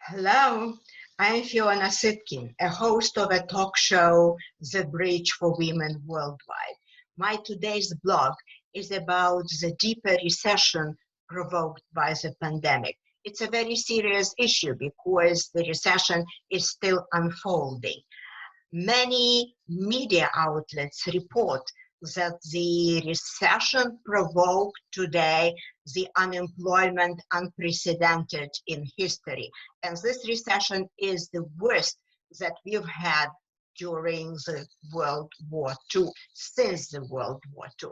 Hello, I'm Fiona Sitkin, a host of a talk show, The Bridge for Women Worldwide. My today's blog is about the deeper recession provoked by the pandemic. It's a very serious issue because the recession is still unfolding. Many media outlets report that the recession provoked today the unemployment unprecedented in history. And this recession is the worst that we've had during the World War II, since the World War II.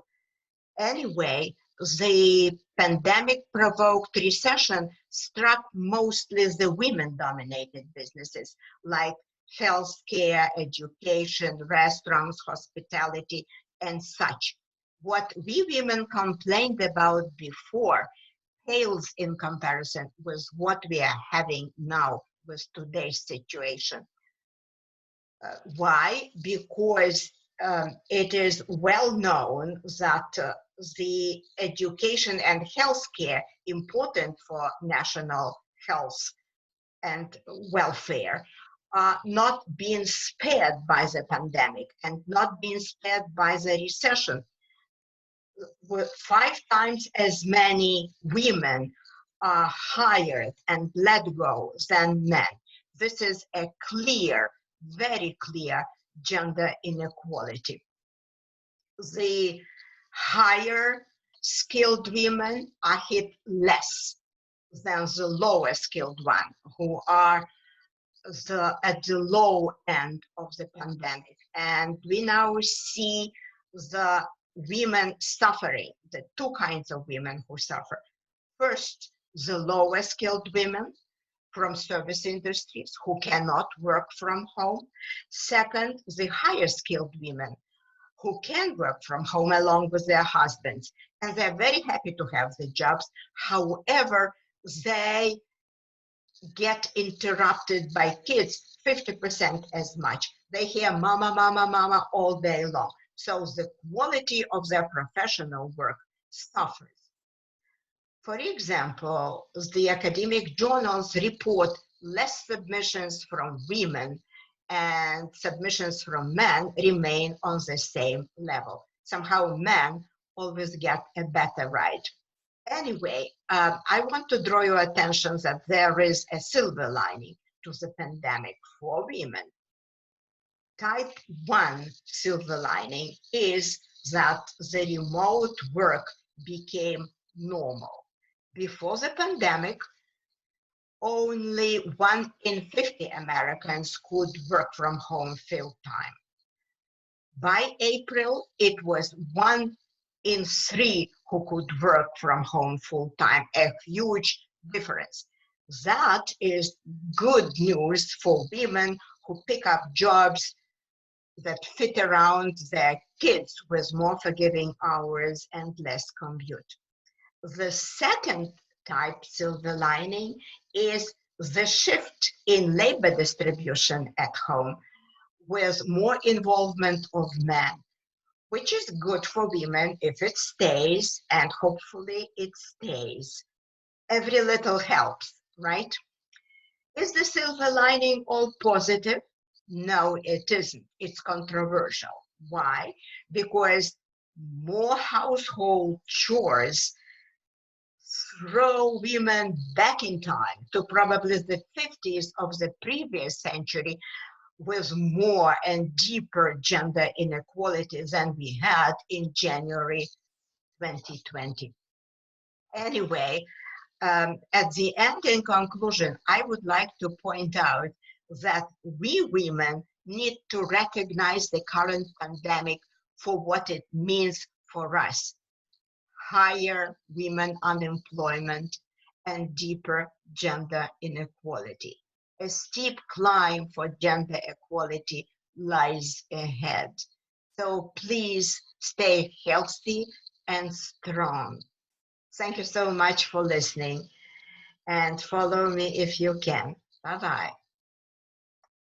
Anyway, the pandemic provoked recession struck mostly the women-dominated businesses like healthcare, education, restaurants, hospitality, and such. What we women complained about before pales in comparison with what we are having now with today's situation. Why? Because it is well known that the education and healthcare important for national health and welfare are not being spared by the pandemic and not being spared by the recession. With 5 times as many women are hired and let go than men. This is a clear, very clear gender inequality. The higher skilled women are hit less than the lower skilled ones who are at the low end of the pandemic. And we now see the women suffering, the two kinds of women who suffer. First, the lower skilled women from service industries who cannot work from home. Second, the higher skilled women who can work from home along with their husbands. And they're very happy to have the jobs. However, they get interrupted by kids 50% as much. They hear mama, mama, mama all day long. So the quality of their professional work suffers. For example, the academic journals report less submissions from women and submissions from men remain on the same level. Somehow men always get a better ride. Anyway, I want to draw your attention that there is a silver lining to the pandemic for women. Type 1 silver lining is that the remote work became normal. Before the pandemic, only 1 in 50 Americans could work from home full-time. By April, it was 1 in 3 who could work from home full-time, a huge difference. That is good news for women who pick up jobs that fit around their kids with more forgiving hours and less commute. The second type silver lining is the shift in labor distribution at home with more involvement of men, which is good for women if it stays, and hopefully it stays. Every little helps, right? Is the silver lining all positive? No, it isn't. It's controversial. Why? Because more household chores throw women back in time to probably the 50s of the previous century with more and deeper gender inequality than we had in January 2020. Anyway, at the end, in conclusion, I would like to point out that we women need to recognize the current pandemic for what it means for us. Higher women unemployment and deeper gender inequality. A steep climb for gender equality lies ahead. So please stay healthy and strong. Thank you so much for listening, and follow me if you can. Bye-bye.